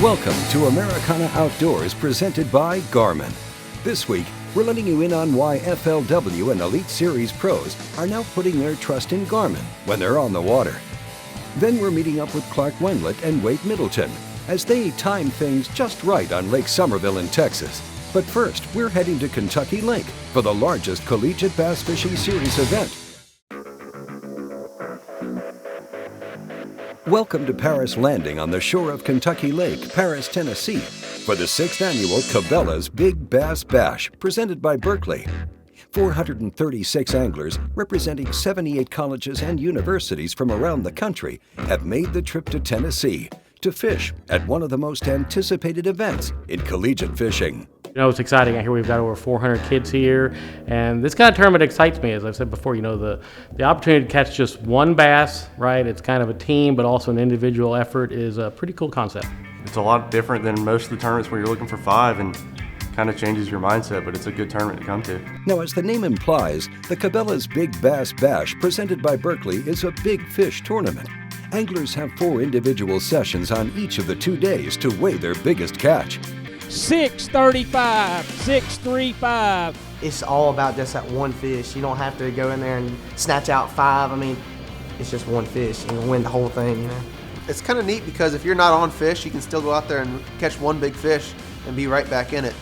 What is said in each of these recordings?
Welcome to Americana Outdoors, presented by Garmin. This week, we're letting you in on why FLW and Elite Series pros are now putting their trust in Garmin when they're on the water. Then we're meeting up with Wendlandt and Wade Middleton as they time things just right on Lake Somerville in Texas. But first, we're heading to Kentucky Lake for the largest Collegiate Bass Fishing Series event. Welcome to Paris Landing on the shore of Kentucky Lake, Paris, Tennessee, for the 6th annual Cabela's Big Bass Bash, presented by Berkley. 436 anglers representing 78 colleges and universities from around the country have made the trip to Tennessee to fish at one of the most anticipated events in collegiate fishing. You know, it's exciting. I hear we've got over 400 kids here, and this kind of tournament excites me. As I've said before, you know, the opportunity to catch just one bass, right? It's kind of a team, but also an individual effort is a pretty cool concept. It's a lot different than most of the tournaments where you're looking for 5 and kind of changes your mindset, but it's a good tournament to come to. Now, as the name implies, the Cabela's Big Bass Bash, presented by Berkley, is a big fish tournament. Anglers have 4 individual sessions on each of the 2 days to weigh their biggest catch. 635, 635. It's all about just that one fish. You don't have to go in there and snatch out 5. I mean, it's just one fish and win the whole thing, you know. It's kind of neat because if you're not on fish, you can still go out there and catch one big fish and be right back in it.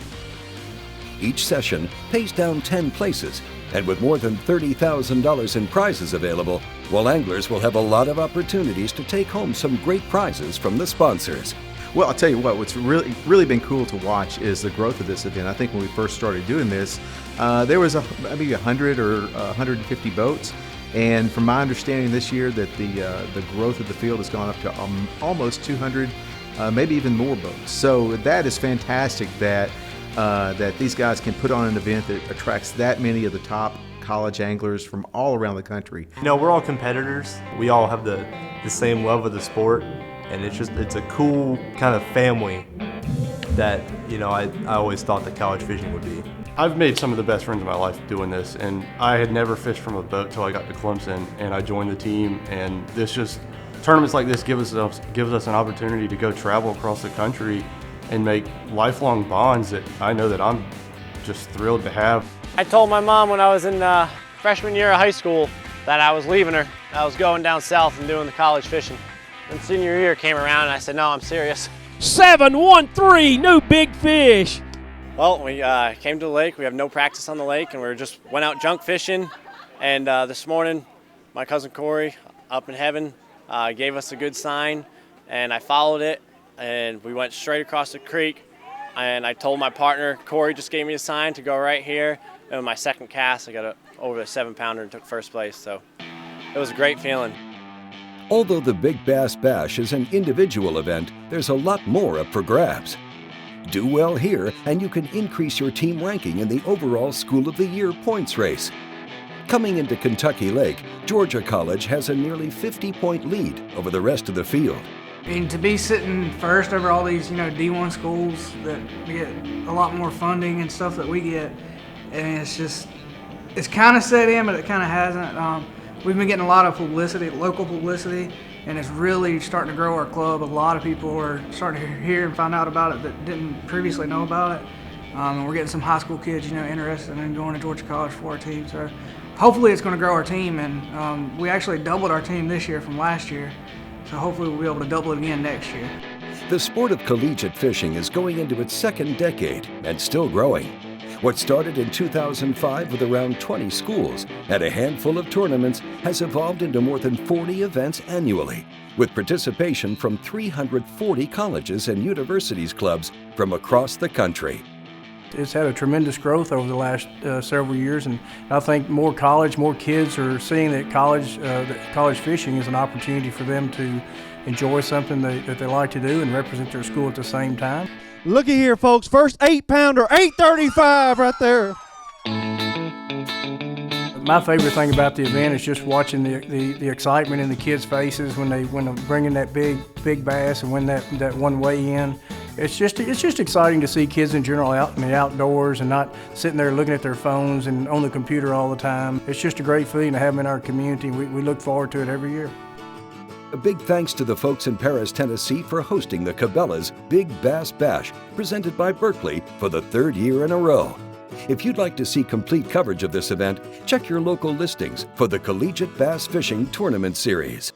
Each session pays down 10 places, and with more than $30,000 in prizes available, anglers will have a lot of opportunities to take home some great prizes from the sponsors. Well, I'll tell you what, what's really been cool to watch is the growth of this event. I think when we first started doing this, there was maybe 100 or 150 boats. And from my understanding this year, that the growth of the field has gone up to almost 200, maybe even more boats. So that is fantastic that these guys can put on an event that attracts that many of the top college anglers from all around the country. You know, we're all competitors. We all have the same love of the sport, and it's a cool kind of family that, you know, I always thought that college fishing would be. I've made some of the best friends of my life doing this, and I had never fished from a boat till I got to Clemson, and I joined the team, and tournaments like this gives us an opportunity to go travel across the country and make lifelong bonds that I know that I'm just thrilled to have. I told my mom when I was in freshman year of high school that I was leaving her. I was going down south and doing the college fishing. And senior year came around and I said, no, I'm serious. 713, no big fish. Well, we came to the lake. We have no practice on the lake, and we just went out junk fishing. And this morning, my cousin Corey, up in heaven, gave us a good sign, and I followed it, and we went straight across the creek. And I told my partner, Corey just gave me a sign to go right here. And with my second cast, I got over a 7-pounder and took first place. So it was a great feeling. Although the Big Bass Bash is an individual event, there's a lot more up for grabs. Do well here, and you can increase your team ranking in the overall School of the Year points race. Coming into Kentucky Lake, Georgia College has a nearly 50-point lead over the rest of the field. And to be sitting first over all these, you know, D1 schools that get a lot more funding and stuff that we get, and it's kind of set in, but it kind of hasn't. We've been getting a lot of publicity, local publicity, and it's really starting to grow our club. A lot of people are starting to hear and find out about it that didn't previously know about it. And we're getting some high school kids, you know, interested in going to Georgia College for our team. So hopefully it's going to grow our team, and we actually doubled our team this year from last year. So hopefully we'll be able to double it again next year. The sport of collegiate fishing is going into its 2nd decade and still growing. What started in 2005 with around 20 schools and a handful of tournaments has evolved into more than 40 events annually, with participation from 340 colleges and universities clubs from across the country. It's had a tremendous growth over the last several years, and I think more kids are seeing that college fishing is an opportunity for them to enjoy something that they like to do and represent their school at the same time. Looky here, folks. First 8-pounder, 835 right there. My favorite thing about the event is just watching the excitement in the kids' faces when they bring in that big bass and when that one weigh in. It's just exciting to see kids in general out in the outdoors and not sitting there looking at their phones and on the computer all the time. It's just a great feeling to have them in our community. We look forward to it every year. A big thanks to the folks in Paris, Tennessee for hosting the Cabela's Big Bass Bash, presented by Berkley for the 3rd year in a row. If you'd like to see complete coverage of this event, check your local listings for the Collegiate Bass Fishing Tournament Series.